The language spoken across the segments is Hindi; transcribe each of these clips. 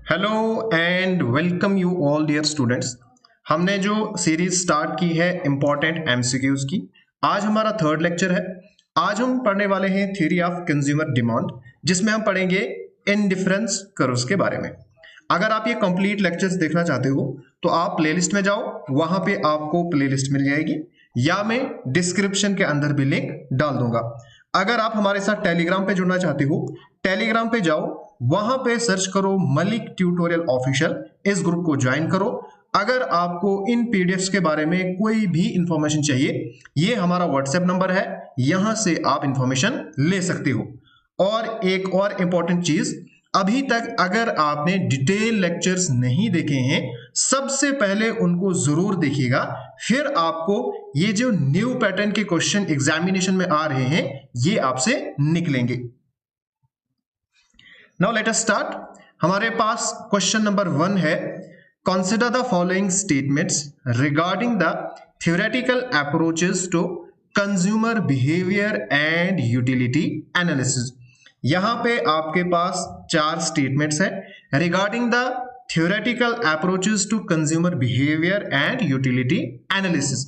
Hello and welcome you all dear students. हमने जो सीरीज स्टार्ट की है इम्पॉर्टेंट एमसीक्यूज की, आज हमारा थर्ड लेक्चर है। आज हम पढ़ने वाले हैं थ्योरी ऑफ कंज्यूमर डिमांड, जिसमें हम पढ़ेंगे इंडिफरेंस कर्व्स के बारे में। अगर आप ये कंप्लीट लेक्चर्स देखना चाहते हो तो आप प्लेलिस्ट में जाओ, वहां पे आपको प्लेलिस्ट मिल जाएगी, या मैं डिस्क्रिप्शन के अंदर भी लिंक डाल दूंगा। अगर आप हमारे साथ टेलीग्राम पे जुड़ना चाहते हो, टेलीग्राम पे जाओ, वहां पे सर्च करो मलिक ट्यूटोरियल ऑफिशियल, इस ग्रुप को ज्वाइन करो। अगर आपको इन पीडीएफ्स के बारे में कोई भी इंफॉर्मेशन चाहिए, ये हमारा व्हाट्सएप नंबर है, यहां से आप इंफॉर्मेशन ले सकते हो। और एक और इंपॉर्टेंट चीज, अभी तक अगर आपने डिटेल लेक्चर्स नहीं देखे हैं, सबसे पहले उनको जरूर देखिएगा, फिर आपको ये जो न्यू पैटर्न के क्वेश्चन एग्जामिनेशन में आ रहे हैं ये आपसे निकलेंगे। Now let us start. हमारे पास क्वेश्चन नंबर 1 है, consider the following statements regarding the theoretical approaches to consumer behaviour and utility analysis. यहां पे आपके पास 4 स्टेटमेंट्स हैं regarding the theoretical approaches to consumer behaviour and utility analysis.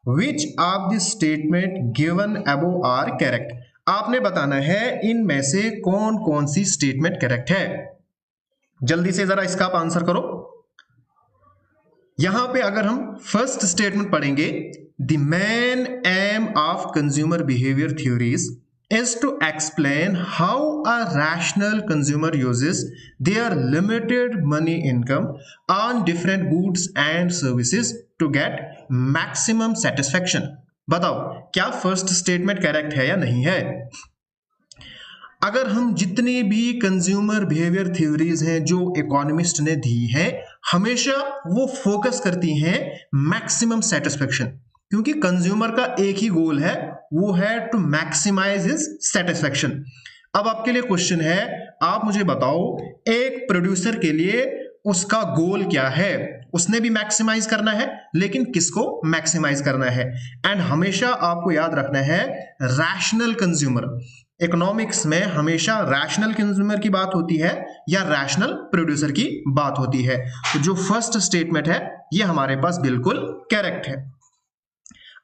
Which of the statement given above are correct. आपने बताना है इनमें से कौन कौन सी स्टेटमेंट करेक्ट है। जल्दी से जरा इसका आप आंसर करो। यहां पे अगर हम फर्स्ट स्टेटमेंट पढ़ेंगे, the main M of consumer behaviour theories is to explain how a rational consumer uses their limited money income on different goods and services to get maximum satisfaction। बताओ क्या फर्स्ट स्टेटमेंट करेक्ट है या नहीं है। अगर हम जितनी भी कंज्यूमर बिहेवियर थ्योरीज हैं जो इकोनॉमिस्ट ने दी हैं, हमेशा वो फोकस करती हैं मैक्सिमम सेटिस्फेक्शन, क्योंकि कंज्यूमर का एक ही गोल है, वो है टू मैक्सिमाइज हिज सेटिस्फेक्शन। अब आपके लिए क्वेश्चन है, आप मुझे बताओ एक प्रोड्यूसर के लिए उसका गोल क्या है। उसने भी मैक्सिमाइज करना है, लेकिन किसको मैक्सिमाइज करना है। एंड हमेशा आपको याद रखना है रैशनल कंज्यूमर। इकोनॉमिक्स में हमेशा रैशनल कंज्यूमर की बात होती है या रैशनल प्रोड्यूसर की बात होती है। तो जो फर्स्ट स्टेटमेंट है ये हमारे पास बिल्कुल करेक्ट है।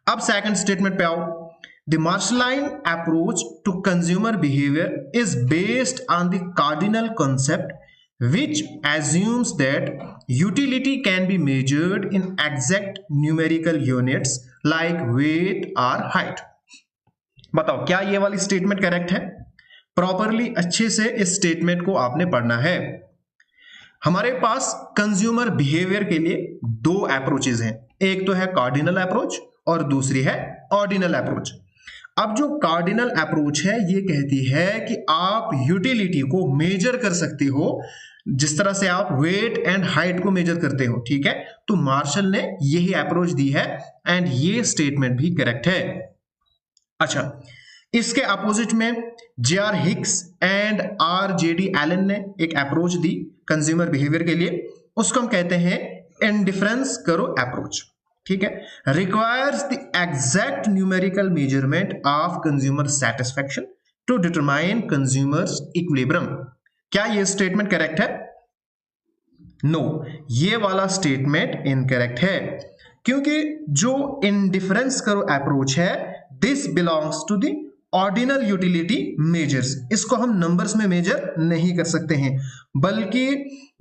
अब सेकंड स्टेटमेंट पे आओ। The Marshallian approach to consumer behaviour is based on the cardinal concept which assumes that utility can be measured in exact numerical units like weight or height। बताओ क्या ये वाली स्टेटमेंट करेक्ट है। प्रॉपरली अच्छे से इस स्टेटमेंट को आपने पढ़ना है। हमारे पास कंज्यूमर बिहेवियर के लिए 2 अप्रोचेज हैं, एक तो है कार्डिनल अप्रोच और दूसरी है ऑर्डिनल अप्रोच। अब जो कार्डिनल अप्रोच है ये कहती है कि आप यूटिलिटी को मेजर कर सकते हो जिस तरह से आप वेट एंड हाइट को मेजर करते हो, ठीक है। तो मार्शल ने यही अप्रोच दी है एंड ये स्टेटमेंट भी करेक्ट है। अच्छा, इसके अपोजिट में J R. Hicks and R J D. Allen ने एक अप्रोच दी कंज्यूमर बिहेवियर के लिए, उसको हम कहते हैं इंडिफरेंस कर्व अप्रोच, ठीक है। Requires the exact numerical measurement of consumer satisfaction to determine consumer's equilibrium. क्या ये स्टेटमेंट करेक्ट है? नो, ये वाला स्टेटमेंट इनकरेक्ट है, क्योंकि जो इंडिफरेंस कर्व अप्रोच है this belongs to the ordinal utility measures. इसको हम नंबर्स में मेजर नहीं कर सकते हैं, बल्कि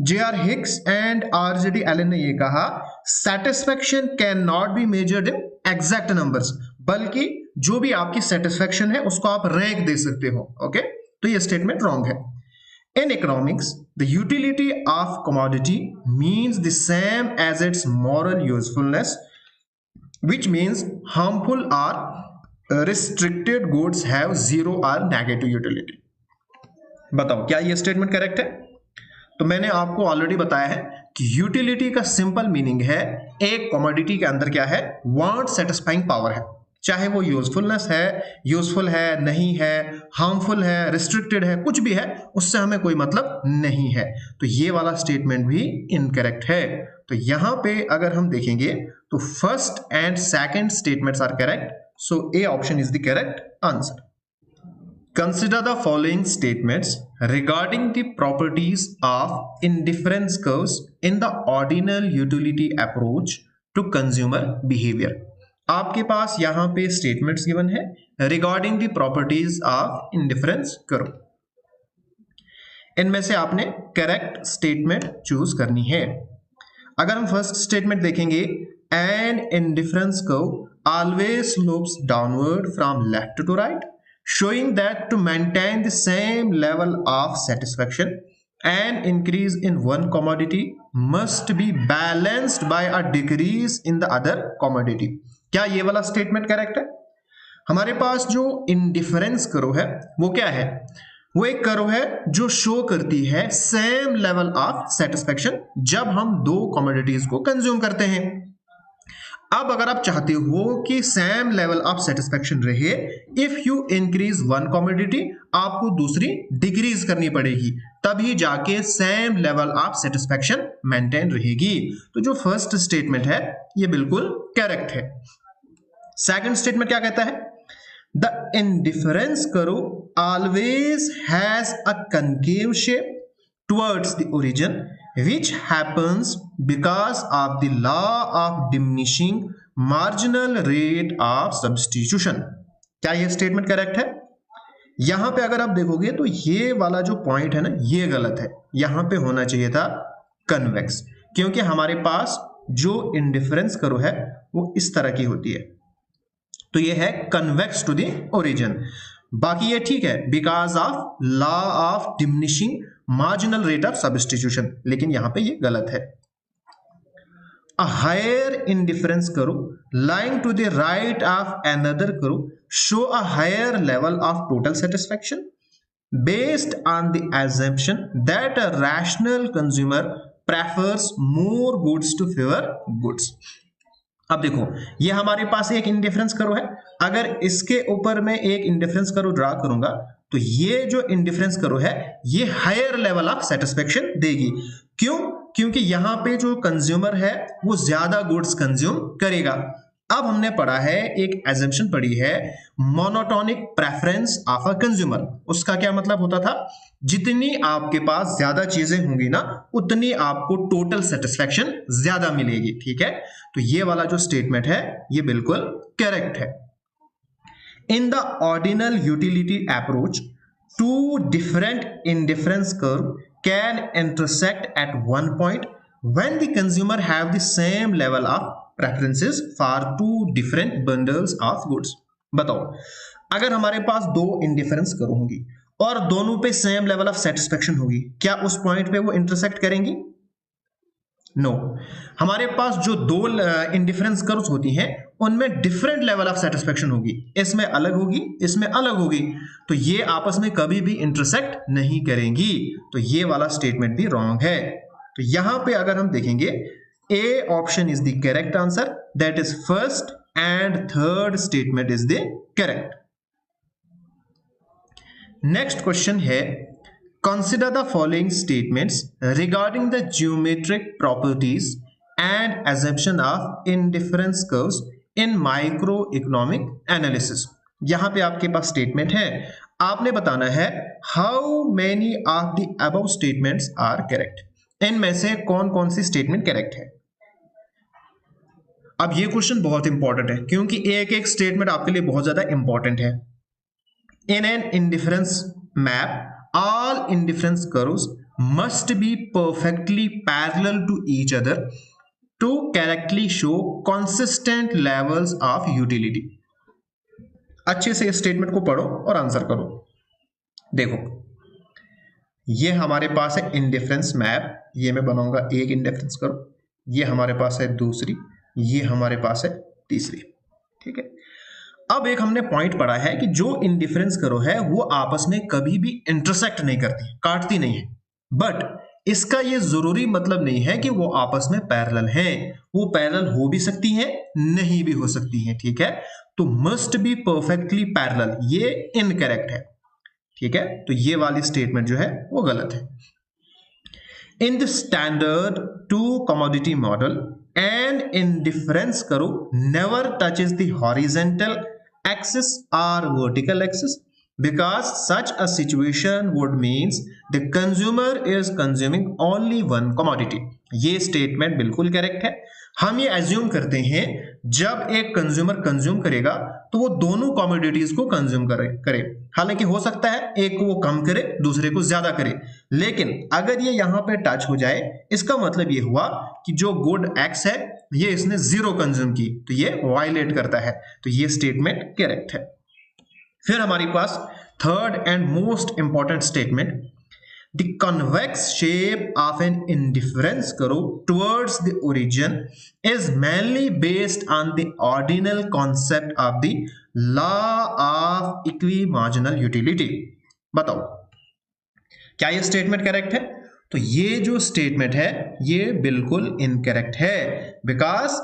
J R. Hicks and R J D. Allen ने ये कहा satisfaction can not be measured in exact numbers, बल्कि जो भी आपकी सेटिस्फेक्शन है उसको आप रैंक दे सकते हो। ओके, तो ये स्टेटमेंट रॉन्ग है। In economics, the utility of commodity means the same as its moral usefulness, which means harmful or restricted goods have zero or negative utility। बताओ क्या ये स्टेटमेंट करेक्ट है? तो मैंने आपको ऑलरेडी बताया है कि यूटिलिटी का सिंपल मीनिंग है एक कमोडिटी के अंदर क्या है, वांट सेटिस्फाइंग पावर है, चाहे वो यूजफुलनेस है, यूजफुल है, नहीं है, हार्मफुल है, रिस्ट्रिक्टेड है, कुछ भी है, उससे हमें कोई मतलब नहीं है। तो ये वाला स्टेटमेंट भी इनकरेक्ट है। तो यहां पे अगर हम देखेंगे तो first and second statements are correct, so A option is the correct answer. Consider the following statements regarding the properties of indifference curves in the ordinal utility approach to consumer behavior. आपके पास यहां पे स्टेटमेंट्स गिवन है regarding the properties of indifference curve. इनमें से आपने करेक्ट स्टेटमेंट चूज करनी है। अगर हम फर्स्ट स्टेटमेंट देखेंगे, an indifference curve always slopes downward from left to right, showing that to maintain the same level of satisfaction, an increase in one commodity must be balanced by a decrease in the other commodity। क्या ये वाला स्टेटमेंट करेक्ट है? हमारे पास जो इंडिफरेंस कर्व है वो क्या है? वो एक कर्व है जो शो करती है सेम लेवल ऑफ सेटिस्फेक्शन जब हम दो कमोडिटीज को कंज्यूम करते हैं। अब अगर आप चाहते हो कि सेम लेवल ऑफ सेटिस्फेक्शन रहे, if you increase one commodity आपको दूसरी डिक्रीज करनी पड़ेगी, तभी जाके same level of satisfaction maintain रहेगी। तो जो फर्स्ट स्टेटमेंट है ये बिल्कुल करेक्ट है। सेकंड स्टेटमेंट क्या कहता है? The indifference curve always has a concave shape towards the origin, which happens because of the law of diminishing marginal rate of substitution। क्या ये स्टेटमेंट करेक्ट है? यहां पे अगर आप देखोगे तो ये वाला जो पॉइंट है ना, ये गलत है। यहां पे होना चाहिए था कन्वेक्स, क्योंकि हमारे पास जो इंडिफरेंस कर्व है वो इस तरह की होती है, तो ये है कन्वेक्स टू द ओरिजिन। बाकी ये ठीक है, because of law of diminishing marginal rate of substitution, लेकिन यहां पे ये गलत है। A higher indifference curve lying to the right of another curve show a higher level of total satisfaction based on the assumption that a rational consumer prefers more goods to fewer goods। अब देखो, ये हमारे पास एक इंडिफरेंस कर्व है। अगर इसके ऊपर मैं एक इंडिफरेंस कर्व ड्रा करूंगा तो ये जो इंडिफरेंस कर्व है ये हायर लेवल ऑफ सेटिस्फेक्शन देगी। क्यों? क्योंकि यहां पे जो कंज्यूमर है वो ज्यादा गुड्स कंज्यूम करेगा। अब हमने पढ़ा है, एक एजम्पशन पढ़ी है, monotonic preference of a consumer. उसका क्या मतलब होता था? जितनी आपके पास ज्यादा चीजें होंगी ना, उतनी आपको टोटल सेटिस्फेक्शन ज्यादा मिलेगी। ठीक है, तो ये वाला जो स्टेटमेंट है ये बिल्कुल करेक्ट है। In the ordinal utility approach, two different indifference curve can intersect at one point when the consumer have the same level of preferences for two different bundles of goods। बताओ, अगर हमारे पास दो इंडिफरेंस कर्व होंगी और दोनों पे सेम लेवल ऑफ सेटिस्फेक्शन होगी, क्या उस पॉइंट पे वो इंटरसेक्ट करेंगी? नो। हमारे पास जो दो इंडिफरेंस कर्व्स होती हैं उनमें डिफरेंट लेवल ऑफ सेटिस्फेक्शन होगी, इसमें अलग होगी, इसमें अलग होगी, तो ये आपस में कभी भी इंटरसेक्ट नहीं करेंगी। तो ये वाला स्टेटमेंट भी रॉन्ग है। तो यहां पे अगर हम देखेंगे, A option is the correct answer, that is first and third statement is the correct। Next question है, consider the following statements regarding the geometric properties and assumption of indifference curves in microeconomic analysis। यहां पे आपके पास स्टेटमेंट है, आपने बताना है how many of the above statements are correct। इनमें से कौन कौन सी स्टेटमेंट करेक्ट है? अब ये क्वेश्चन बहुत इंपॉर्टेंट है, क्योंकि एक एक स्टेटमेंट आपके लिए बहुत ज्यादा इंपॉर्टेंट है। In an indifference map all indifference curves must be perfectly parallel to each other to correctly show consistent levels of utility. अच्छे से इस स्टेटमेंट को पढ़ो और आंसर करो। देखो, ये हमारे पास है इंडिफरेंस मैप, ये मैं बनाऊंगा एक इंडिफरेंस कर्व, ये हमारे पास है दूसरी, ये हमारे पास है तीसरी। ठीक है, अब एक हमने पॉइंट पढ़ा है कि जो इंडिफरेंस कर्व है वो आपस में कभी भी इंटरसेक्ट नहीं करती, काटती नहीं है, बट इसका ये जरूरी मतलब नहीं है कि वो आपस में पैरेलल हैं। वो पैरेलल हो भी सकती हैं, नहीं भी हो सकती हैं। ठीक है, तो मस्ट बी परफेक्टली पैरेलल, ये इनकरेक्ट है। ठीक है, तो ये वाली स्टेटमेंट जो है वो गलत है। In the standard two commodity model, an indifference curve never touches the horizontal axis or vertical axis because such a situation would means the consumer is consuming only one commodity। ये स्टेटमेंट बिल्कुल करेक्ट है। हम ये एज्यूम करते हैं जब एक कंज्यूमर कंज्यूम करेगा तो वो दोनों कमोडिटीज को कंज्यूम करे। हालांकि हो सकता है एक को वो कम करे दूसरे को ज्यादा करे, लेकिन अगर ये यहां पे टच हो जाए इसका मतलब ये हुआ कि जो गुड एक्स है ये इसने जीरो कंज्यूम की, तो ये वायलेट करता है, तो ये स्टेटमेंट करेक्ट है। फिर हमारे पास third and most important statement, the convex shape of an indifference curve towards the origin is mainly based on the ordinal concept of the law of equi marginal utility. बताओ क्या ये स्टेटमेंट करेक्ट है? तो ये जो स्टेटमेंट है ये बिल्कुल इनकरेक्ट है, बिकॉज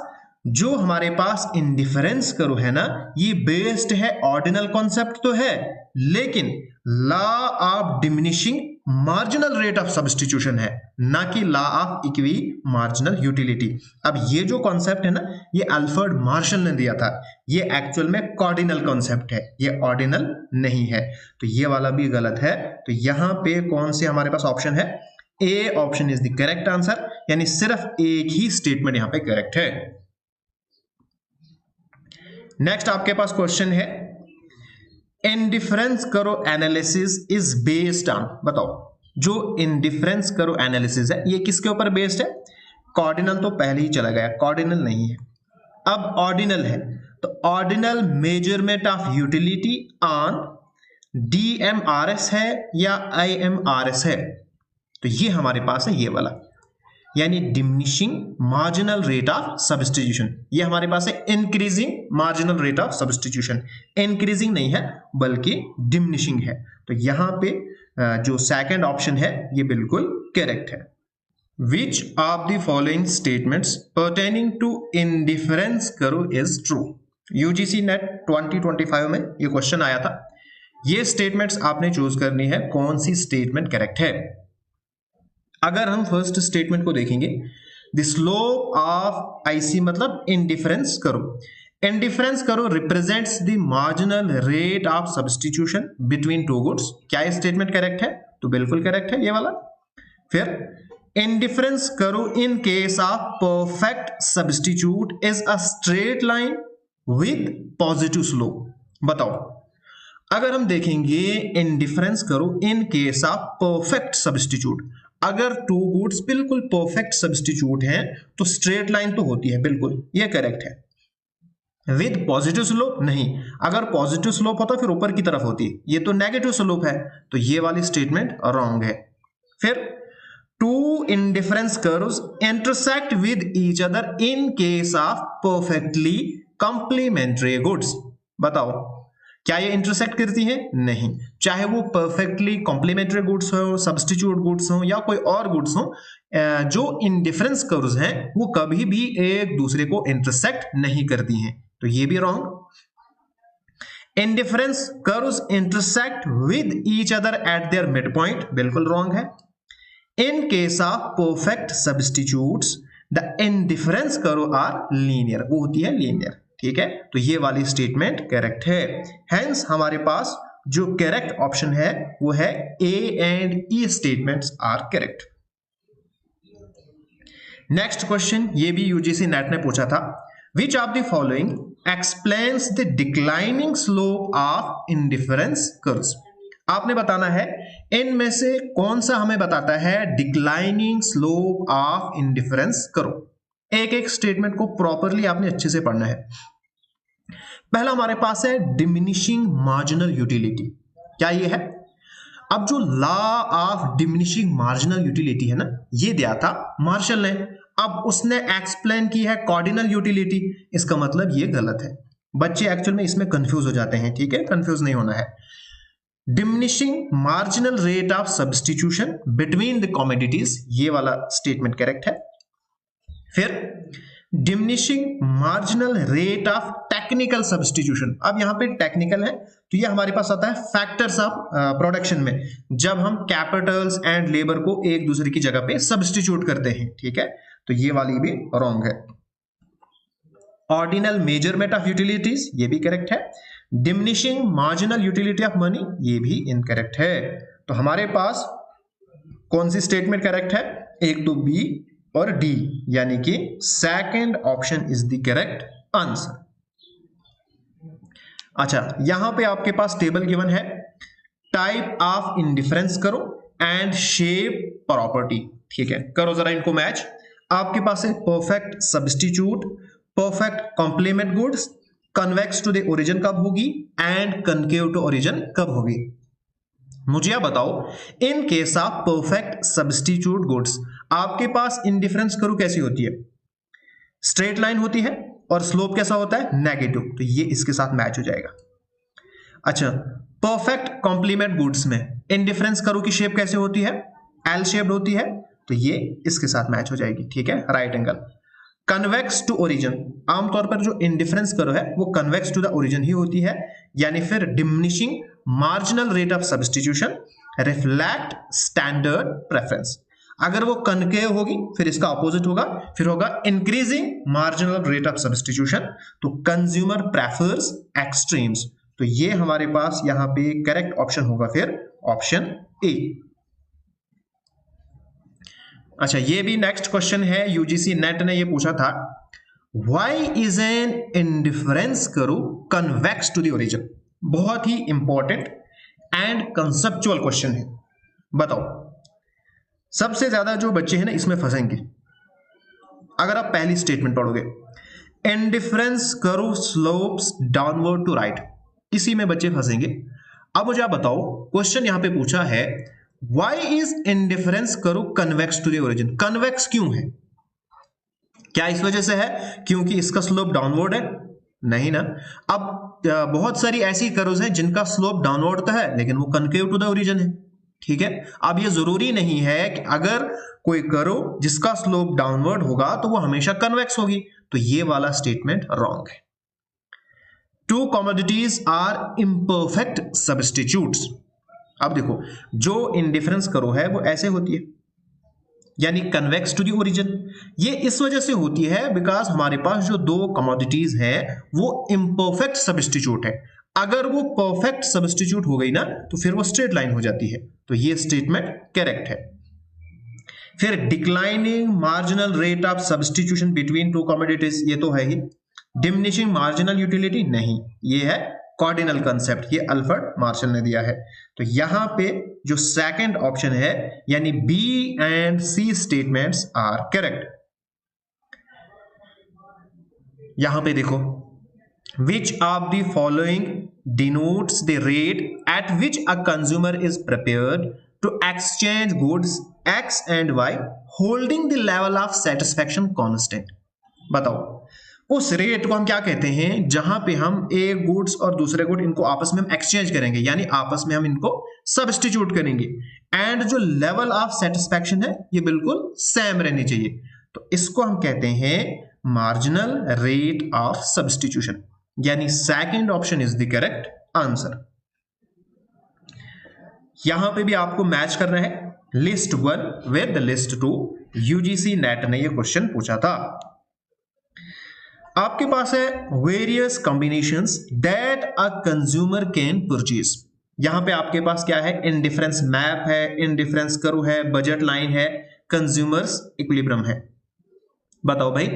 जो हमारे पास इंडिफरेंस कर्व है ना ये बेस्ड है ऑर्डिनल कॉन्सेप्ट तो है, लेकिन law of diminishing marginal rate of substitution है, ना कि law of equi marginal utility. अब ये जो कॉन्सेप्ट है ना ये अल्फ्रेड मार्शल ने दिया था, ये एक्चुअल में कॉर्डिनल कॉन्सेप्ट है, ये ऑर्डिनल नहीं है, तो ये वाला भी गलत है। तो यहां पे कौन से हमारे पास ऑप्शन है? ए option is the correct answer, यानी सिर्फ एक ही स्टेटमेंट यहां पे करेक्ट है। नेक्स्ट आपके पास क्वेश्चन है, indifference curve analysis is based on. बताओ जो इंडिफरेंस करो एनालिसिस है ये किसके ऊपर बेस्ड है? कॉर्डिनल तो पहले ही चला गया, कॉर्डिनल नहीं है, अब ऑर्डिनल है। तो ordinal measurement of utility on DMRS है या IMRS है? तो ये हमारे पास है ये वाला, यानी diminishing marginal rate of substitution. ये हमारे पास है increasing marginal rate of substitution, increasing नहीं है बल्कि डिमिनिशिंग है। तो यहां पे जो सेकंड ऑप्शन है ये बिल्कुल करेक्ट है। Which of the following statements pertaining to indifference curve is true? UGC NET 2025 में ये क्वेश्चन आया था। ये स्टेटमेंट्स आपने चूज करनी है कौन सी स्टेटमेंट करेक्ट है। अगर हम फर्स्ट स्टेटमेंट को देखेंगे, द स्लोप ऑफ IC मतलब इंडिफरेंस करो, इंडिफरेंस करो represents the marginal rate of substitution between two goods. क्या ये स्टेटमेंट करेक्ट है? तो बिल्कुल करेक्ट है ये वाला। फिर इंडिफरेंस करो इन case of perfect substitute is a straight line with positive slope. बताओ अगर हम देखेंगे इंडिफरेंस करो इन केस ऑफ परफेक्ट सब्स्टिट्यूट, अगर टू गुड्स बिल्कुल परफेक्ट सब्स्टिट्यूट हैं तो स्ट्रेट लाइन तो होती है, बिल्कुल ये करेक्ट है। विद पॉजिटिव स्लोप नहीं, अगर पॉजिटिव स्लोप होता फिर ऊपर की तरफ होती, ये तो नेगेटिव स्लोप है, तो ये वाली स्टेटमेंट रॉन्ग है। फिर two indifference curves intersect with each other in case of perfectly complementary goods. बताओ क्या ये इंटरसेक्ट करती है? नहीं, चाहे वो परफेक्टली कॉम्प्लीमेंट्री गुड्स हो, सब्स्टिट्यूट गुड्स हो या कोई और गुड्स हो, जो इंडिफरेंस कर्व्स हैं वो कभी भी एक दूसरे को इंटरसेक्ट नहीं करती हैं, तो ये भी wrong. Indifference curves intersect with each other at their midpoint, बिल्कुल रॉन्ग है। In case of perfect substitutes the indifference curve are linear, वो होती है लीनियर, ठीक है, तो ये वाली स्टेटमेंट करेक्ट है। हेंस हमारे पास जो करेक्ट ऑप्शन है वो है A and E statements are correct. Next question ये भी यूजीसी नेट ने पूछा था, which of the following explains the declining slope of indifference curves. आपने बताना है इनमें से कौन सा हमें बताता है declining slope of indifference curve. एक एक स्टेटमेंट को प्रॉपरली आपने अच्छे से पढ़ना है। पहला हमारे पास है डिमिनिशिंग मार्जिनल यूटिलिटी, क्या ये है? अब जो law of diminishing marginal utility है ना ये दिया था मार्शल ने, अब उसने एक्सप्लेन की है कॉर्डिनल यूटिलिटी, इसका मतलब ये गलत है। बच्चे एक्चुअल में इसमें कंफ्यूज हो जाते हैं, ठीक है, कंफ्यूज नहीं होना है। Diminishing marginal rate of substitution between the commodities, ये वाला स्टेटमेंट करेक्ट है। फिर diminishing marginal rate of technical substitution, अब यहां पे टेक्निकल है तो ये हमारे पास आता है फैक्टर्स ऑफ प्रोडक्शन में, जब हम कैपिटल्स एंड लेबर को एक दूसरे की जगह पे सब्स्टिट्यूट करते हैं, ठीक है, तो ये वाली भी रॉन्ग है। ऑर्डिनल मेजरमेंट ऑफ यूटिलिटीज, ये भी करेक्ट है। Diminishing marginal utility of money, ये भी इनकरेक्ट है। तो हमारे पास कौन सी स्टेटमेंट करेक्ट है? एक तो बी और डी, यानी कि second option is the correct answer. अच्छा, यहां पे आपके पास टेबल गिवन है, type of indifference curve and shape property. ठीक है, करो जरा इनको मैच। आपके पास है perfect substitute, perfect complement goods, convex to the origin कब होगी एंड कनकेव टू ओरिजिन कब होगी। मुझे आप बताओ, इन case of perfect substitute goods आपके पास इंडिफरेंस करो कैसी होती है? स्ट्रेट लाइन होती है और स्लोप कैसा होता है? नेगेटिव। तो ये इसके साथ मैच हो जाएगा। अच्छा, परफेक्ट कॉम्प्लीमेंट गुड्स में इंडिफरेंस करो की शेप कैसे होती है? एल शेप्ड होती है, तो ये इसके साथ मैच हो जाएगी। ठीक है, right angle. Convex to origin, आमतौर पर जो इंडिफरेंस करो है वो कन्वेक्स टू द ओरिजिन ही होती है, यानी फिर diminishing marginal rate of substitution reflect standard preference. अगर वो कनकेव होगी फिर इसका ऑपोजिट होगा, फिर होगा increasing marginal rate of substitution, तो कंज्यूमर प्रेफर्स एक्सट्रीम्स। तो ये हमारे पास यहां पे करेक्ट ऑप्शन होगा फिर ऑप्शन ए। अच्छा, ये भी नेक्स्ट क्वेश्चन है, यूजीसी नेट ने ये पूछा था, why is an indifference curve convex to the origin. बहुत ही इंपॉर्टेंट एंड कंसेप्चुअल क्वेश्चन है। बताओ, सबसे ज्यादा जो बच्चे हैं ना इसमें फंसेंगे अगर आप पहली स्टेटमेंट पढ़ोगे, इंडिफरेंस करो स्लोप्स डाउनवर्ड टू राइट, इसी में बच्चे फंसेंगे। अब मुझे आप बताओ, क्वेश्चन यहां पे पूछा है why is indifference curve convex to the origin. Convex क्यों है? क्या इस वजह से है क्योंकि इसका स्लोप डाउनवर्ड है? नहीं ना। अब बहुत सारी ऐसी कर्व्स हैं जिनका स्लोप डाउनवर्ड तो है लेकिन वो कनकेव टू द ओरिजिन है। ठीक है, अब ये जरूरी नहीं है कि अगर कोई कर्व जिसका स्लोप डाउनवर्ड होगा तो वो हमेशा कन्वेक्स होगी, तो ये वाला स्टेटमेंट रॉन्ग है। Two commodities are imperfect substitutes. अब देखो, जो इंडिफरेंस कर्व है वो ऐसे होती है, यानी कन्वेक्स टू द ओरिजिन। ये इस वजह से होती है बिकॉज हमारे पास जो दो कमोडिटीज है वो इम्परफेक्ट सब्स्टिट्यूट है। अगर वो परफेक्ट सब्स्टिट्यूट हो गई ना तो फिर वो स्ट्रेट लाइन हो जाती है, तो ये स्टेटमेंट करेक्ट है। फिर declining marginal rate of substitution between two commodities, ये तो है ही। डिमिनिशिंग मार्जिनल यूटिलिटी, नहीं, ये है कॉर्डिनल कंसेप्ट, ये अल्फ्रेड मार्शल ने दिया है। तो यहां पे जो सेकंड ऑप्शन है यानी B and C statements are correct. यहां पे देखो, which of the following denotes the rate at which a consumer is prepared to exchange goods X and Y holding the level of satisfaction constant। बताओ, उस रेट को हम क्या कहते हैं जहां पे हम एक गुड्स और दूसरे गुड इनको आपस में हम एक्सचेंज करेंगे, यानी आपस में हम इनको सब्स्टिट्यूट करेंगे, एंड जो लेवल ऑफ सेटिस्फैक्शन है ये बिल्कुल सेम रहनी चाहिए, तो इसको हम कहते हैं मार्जिनल रेट ऑफ सब्स्टिट्यूशन, यानी second option is the correct answer. यहां पे भी आपको मैच करना है list 1 with list 2। UGC NET ने ये क्वेश्चन पूछा था। आपके पास है various combinations that a consumer can purchase. यहां पे आपके पास क्या है? इंडिफरेंस मैप है, इंडिफरेंस कर्व है, बजट लाइन है, कंज्यूमर्स इक्विलिब्रियम है। बताओ भाई,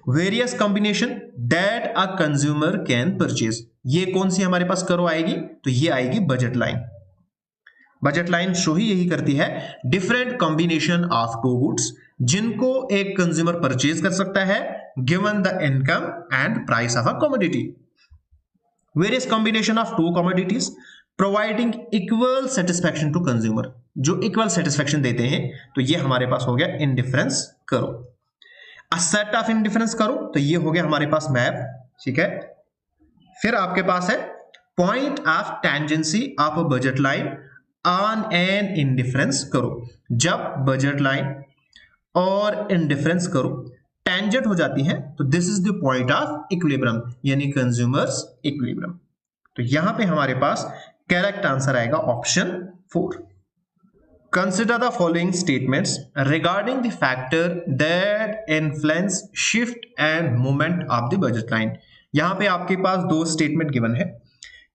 various combination that a consumer can purchase, ये कौन सी हमारे पास कर्व आएगी? तो ये आएगी budget line. Budget line show ही यही करती है different combination of two goods जिनको एक कंज्यूमर परचेज कर सकता है given the income and price of a commodity. Various combination of two commodities providing equal satisfaction to consumer, जो इक्वल सेटिस्फैक्शन देते हैं, तो ये हमारे पास हो गया indifference curve. A set of indifference curve तो ये हो गया हमारे पास मैप। ठीक है, फिर आपके पास है point of tangency of a budget line on an indifference करो। जब बजट लाइन और इंडिफरेंस करो टेंजेंट हो जाती है तो this is the point of equilibrium, यानी कंज्यूमर्स इक्विलिब्रियम। तो यहां पे हमारे पास करेक्ट आंसर आएगा option 4। Consider the following statements regarding the factor that influence shift and movement of the budget line। यहां पे आपके पास दो स्टेटमेंट गिवन है।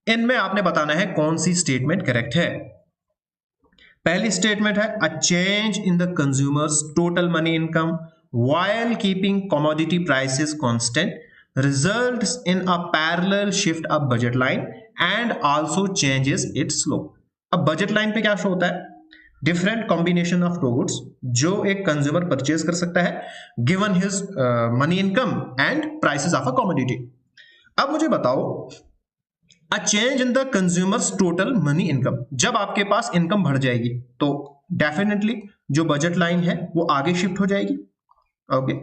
इनमें आपने बताना है कौन सी स्टेटमेंट करेक्ट है। पहली स्टेटमेंट है a change in the consumers total money income while keeping commodity prices constant results in a parallel shift of budget line and also changes its slope। अब बजट लाइन पे क्या शो होता है? डिफरेंट कॉम्बिनेशन ऑफ गुड्स जो एक कंज्यूमर परचेज कर सकता है given his money income and prices of a commodity. अब मुझे बताओ a change in the consumers total money income, जब आपके पास इनकम बढ़ जाएगी तो डेफिनेटली जो बजट लाइन है वो आगे शिफ्ट हो जाएगी। Okay,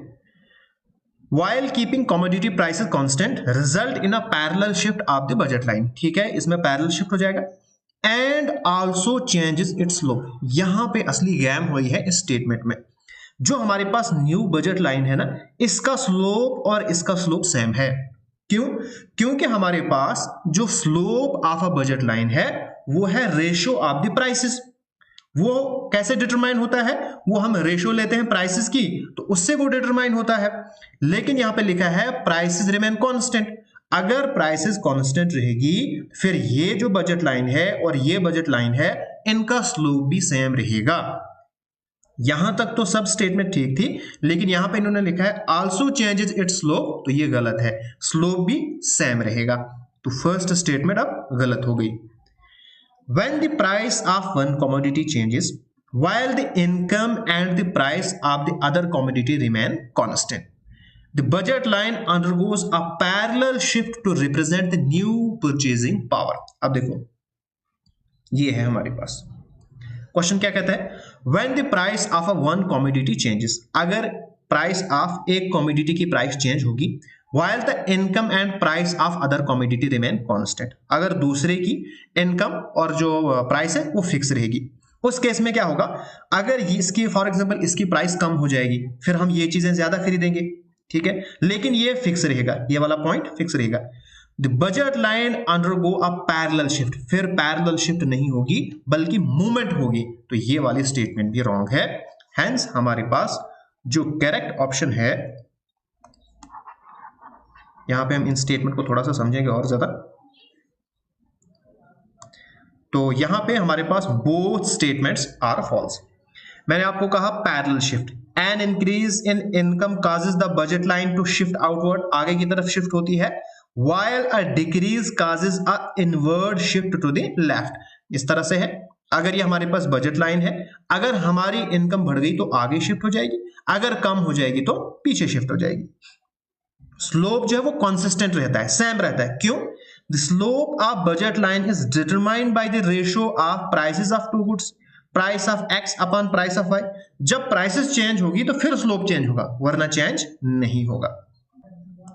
while keeping commodity prices constant result in a parallel shift of the budget line। ठीक है, इसमें parallel shift हो जाएगा and also changes its slope। यहां पे असली गैम हुई है इस स्टेटमेंट में। जो हमारे पास न्यू बजट लाइन है ना, इसका स्लोप और इसका स्लोप सेम है। क्यों? क्योंकि हमारे पास जो slope of a budget line है वो है रेशियो ऑफ द प्राइसेस। वो कैसे डिटरमाइन होता है? वो हम रेशियो लेते हैं प्राइसेस की, तो उससे वो डिटरमाइन होता है। लेकिन यहां पे लिखा है प्राइसेस रिमेन कांस्टेंट। अगर प्राइसेस कांस्टेंट रहेगी फिर ये जो बजट लाइन है और ये बजट लाइन है इनका स्लोप भी सेम रहेगा। यहां तक तो सब स्टेटमेंट ठीक थी, लेकिन यहां पे इन्होंने लिखा है आल्सो चेंजेस इट्स स्लोप, तो ये गलत है, स्लोप भी सेम रहेगा। तो फर्स्ट स्टेटमेंट अब गलत हो गई। When the price of one commodity changes, while the income and the price of the other commodity remain constant, the budget line undergoes a parallel shift to represent the new purchasing power। अब देखो ये है हमारे पास क्वेश्चन क्या कहता है, when the price of a one commodity changes, अगर प्राइस ऑफ एक कॉमोडिटी की प्राइस चेंज होगी, while the income and price of other commodity remain constant, अगर दूसरे की इनकम और जो प्राइस है वो फिक्स रहेगी। उस केस में क्या होगा, अगर इसकी फॉर एग्जांपल इसकी प्राइस कम हो जाएगी फिर हम ये चीजें ज्यादा खरीदेंगे, ठीक है, लेकिन ये फिक्स रहेगा, ये वाला पॉइंट फिक्स रहेगा। The budget line undergo a parallel shift, फिर पैरेलल शिफ्ट नहीं होगी बल्कि मूवमेंट होगी, तो ये वाली स्टेटमेंट भी रॉन्ग है। हेंस हमारे पास जो करेक्ट ऑप्शन है, यहां पे हम इन स्टेटमेंट को थोड़ा सा समझेंगे और ज्यादा, तो यहां पे हमारे पास बोथ स्टेटमेंट्स आर फॉल्स। मैंने आपको कहा parallel shift, an increase in income causes the budget line to shift outward, आगे की तरफ शिफ्ट होती है, while a decrease causes a inward shift to the left। इस तरह से है, अगर ये हमारे पास बजट लाइन है, अगर हमारी इनकम बढ़ गई तो आगे शिफ्ट हो जाएगी, अगर कम हो जाएगी तो पीछे शिफ्ट हो जाएगी। स्लोप जो है वो कांस्टेंट रहता है, सेम रहता है। क्यों? The slope of budget line is determined by the ratio of prices of two goods, price of x upon price of Y. जब प्राइसेस चेंज होगी तो फिर स्लोप चेंज होगा, वरना चेंज नहीं होगा।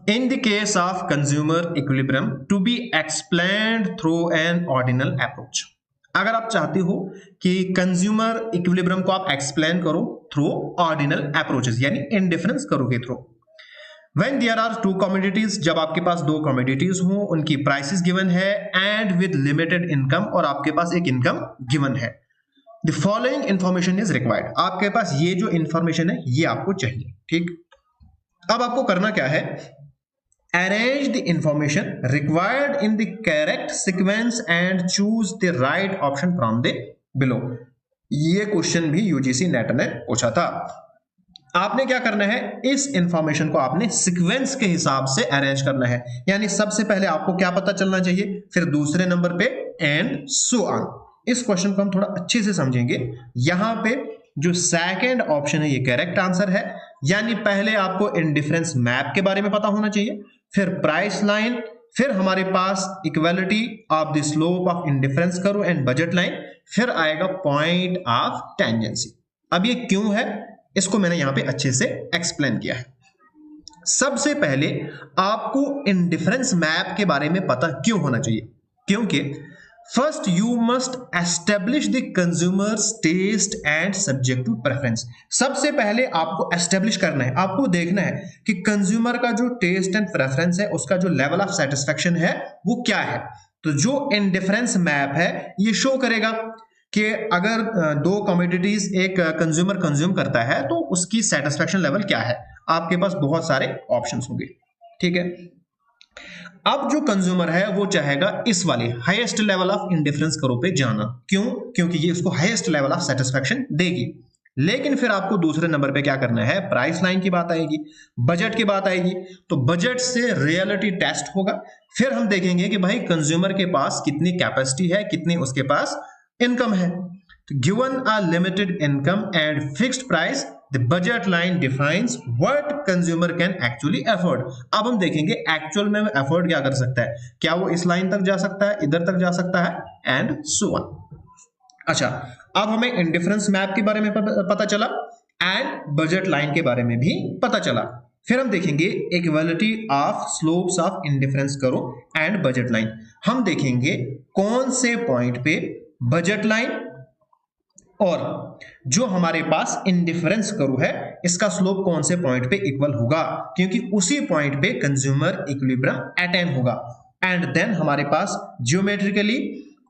In the case of consumer equilibrium to be explained through an ordinal approach, अगर आप चाहते हो कि कंज्यूमर इक्विलिब्रियम को आप एक्सप्लेन करो थ्रू ऑर्डिनल अप्रोचेस, यानी इंडिफरेंस करोगे through. When there are two commodities, जब आपके पास दो कमोडिटीज हो, उनकी प्राइसेस गिवन है एंड विद लिमिटेड इनकम, और आपके पास एक इनकम गिवन है, the following information is required, आपके पास ये जो इंफॉर्मेशन है ये आपको चाहिए। ठीक, अब आपको करना क्या है, arrange the information required in the correct sequence and choose the right option from the below। ये क्वेश्चन भी यूजीसी नेट ने पूछा था। आपने क्या करना है, इस इंफॉर्मेशन को आपने सीक्वेंस के हिसाब से अरेंज करना है, यानी सबसे पहले आपको क्या पता चलना चाहिए, फिर दूसरे नंबर पे एंड सो ऑन। इस क्वेश्चन को हम थोड़ा अच्छे से समझेंगे। यहां पे जो सेकंड ऑप्शन है ये करेक्ट आंसर है, यानी पहले आपको इंडिफरेंस मैप के बारे में पता होना चाहिए, फिर प्राइस लाइन, फिर हमारे पास equality of the slope of indifference curve and budget line, फिर आएगा पॉइंट ऑफ टेंजेंसी। अब ये क्यों है इसको मैंने यहां पे अच्छे से एक्सप्लेन किया है। सबसे पहले आपको इंडिफरेंस मैप के बारे में पता क्यों होना चाहिए, क्योंकि first you must establish the consumer's taste and subjective preference. सबसे पहले आपको एस्टेब्लिश करना है, आपको देखना है कि कंज्यूमर का जो टेस्ट एंड प्रेफरेंस है, उसका जो लेवल ऑफ सेटिस्फेक्शन है वो क्या है। तो जो इंडिफरेंस मैप है ये शो करेगा कि अगर दो कमोडिटीज एक कंज्यूमर कंज्यूम करता है तो उसकी सेटिस्फेक्शन लेवल क्या है। आपके पास बहुत सारे ऑप्शंस होंगे, ठीक है। अब जो कंज्यूमर है वो चाहेगा इस वाले हाईएस्ट लेवल ऑफ इंडिफरेंस करो पे जाना। क्यों? क्योंकि ये उसको हाईएस्ट लेवल ऑफ सेटिस्फेक्शन देगी। लेकिन फिर आपको दूसरे नंबर पे क्या करना है, प्राइस लाइन की बात आएगी, बजट की बात आएगी। तो बजट से रियलिटी टेस्ट होगा। फिर हम देखेंगे कि भाई कंज्यूमर के पास कितनी कैपेसिटी है, कितनी उसके पास इनकम है। तो given a limited income and fixed price, the budget line defines what consumer can actually afford. अब हम देखेंगे एक्चुअल में अफोर्ड क्या कर सकता है, क्या वो इस लाइन तक जा सकता है, इधर तक जा सकता है, एंड सो ऑन। अच्छा, अब हमें इंडिफरेंस मैप के बारे में पता चला एंड बजट लाइन के बारे में भी पता चला। फिर हम देखेंगे equality of slopes of indifference curve and budget line. हम देखेंगे कौन से पॉइंट पे बजट लाइन और जो हमारे पास इंडिफरेंस करो है इसका स्लोप कौन से पॉइंट पे इक्वल होगा, क्योंकि उसी पॉइंट पे कंज्यूमर इक्विलिब्रियम अटेन होगा। एंड देन हमारे पास ज्योमेट्रिकली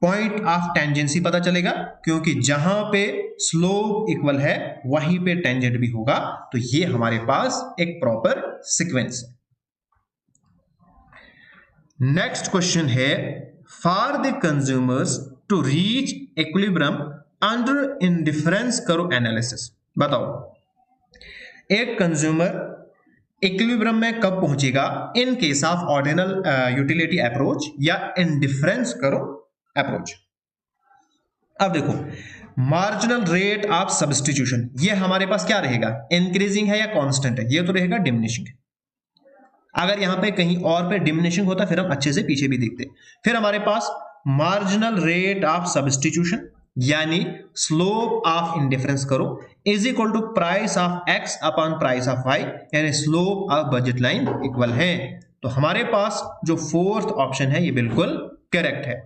पॉइंट ऑफ टेंजेंसी पता चलेगा, क्योंकि जहां पे स्लोप इक्वल है वहीं पे टेंजेंट भी होगा। तो ये हमारे पास एक प्रॉपर सीक्वेंस है। नेक्स्ट क्वेश्चन है, for the consumers to reach equilibrium under indifference curve analysis. बताओ एक कंज्यूमर इक्विलिब्रियम में कब पहुंचेगा, in case of ordinal utility approach या इंडिफरेंस करो अप्रोच। अब देखो मार्जिनल रेट ऑफ सब्स्टिट्यूशन, ये हमारे पास क्या रहेगा, इंक्रीजिंग है या कांस्टेंट है, ये तो रहेगा डिमिनिशिंग। अगर यहां पे कहीं और पे डिमिनिशिंग होता फिर हम अच्छे से पीछे भी देखते। फिर हमारे पास मार्जिनल रेट ऑफ सब्स्टिट्यूशन यानी slope of indifference curve is equal to price of x upon price of y, यानी slope of budget line equal है। तो हमारे पास जो फोर्थ ऑप्शन है ये बिल्कुल करेक्ट है।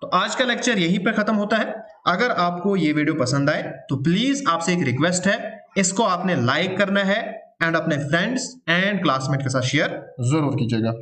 तो आज का लेक्चर यहीं पे खत्म होता है। अगर आपको ये वीडियो पसंद आए तो प्लीज आपसे एक रिक्वेस्ट है, इसको आपने लाइक करना है एंड अपने फ्रेंड्स एंड क्लासमेट के साथ शेयर जरूर कीजिएगा।